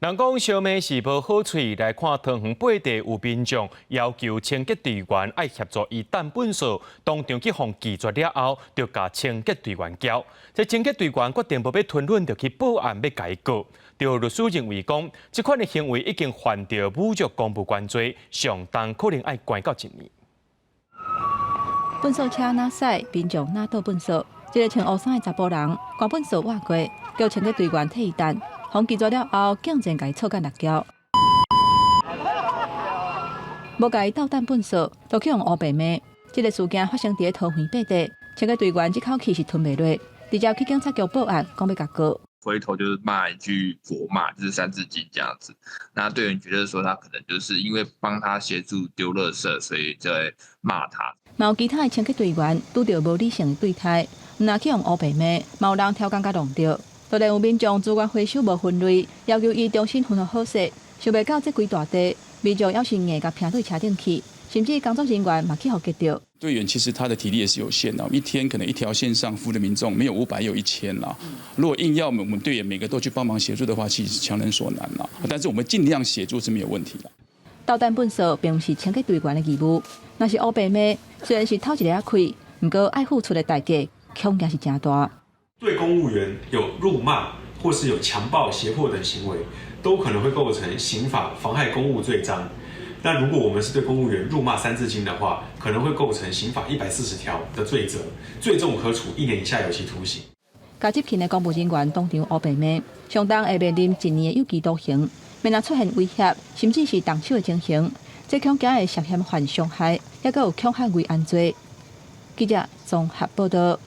人讲烧麦是无好喙，来看桃园八地有民众要求清洁队员爱协助伊担粪扫，当场去互拒绝了后，就甲清洁队员叫。这清洁队员决定无要吞忍，就去报案要改告。就律师认为讲，这款的行为已经犯着侮辱公务员罪，上当可能爱关到1年。粪扫车哪驶，民众哪倒粪扫。一个穿乌衫的查甫人，赶粪扫挖过，叫清洁队员替伊担。互拒绝了后，竟然甲伊错干6跤，无甲伊斗担粪扫，就去用乌白骂。这个事件发生伫桃园八地，清洁队员这口气是吞袂落，直接去警察局报案，讲要甲告。回头就是骂一句国骂，就是三字经这样子。那队员觉得说他可能就是因为帮他协助丢垃圾，所以在骂他。嘛有其他的清洁队员拄到无理性的对待，毋但去用乌白骂，嘛有人挑工甲弄着。当然有民众主管回收无分类，要求伊重新分好好势。想袂到这几大地，民众要是硬甲拼对车顶去，甚至工作人员嘛去互击着。队员其实他的体力也是有限的，一天可能一条线上服务的民众没有500，也有1000啦。如果硬要我们队员每个都去帮忙协助的话，其实是强人所难啦。但是我们尽量协助是没有问题的。斗担粪扫并不是清洁队员的义务，若是乌白骂，虽然是透一个开，不过爱付出的代价，恐惊是真大。对公务员有辱骂或是有强暴、胁迫等行为，都可能会构成刑法妨害公务罪章。那如果我们是对公务员辱骂三字经的话，可能会构成刑法140条的罪责，最重可处1年以下有期徒刑。甲执勤的公务人员当场乌白骂，相当会面临1年的有期徒刑。免若出现威胁，甚至是动手的情形，这恐惊会涉嫌犯伤害，也阁有恐吓危安罪。记者综合报道。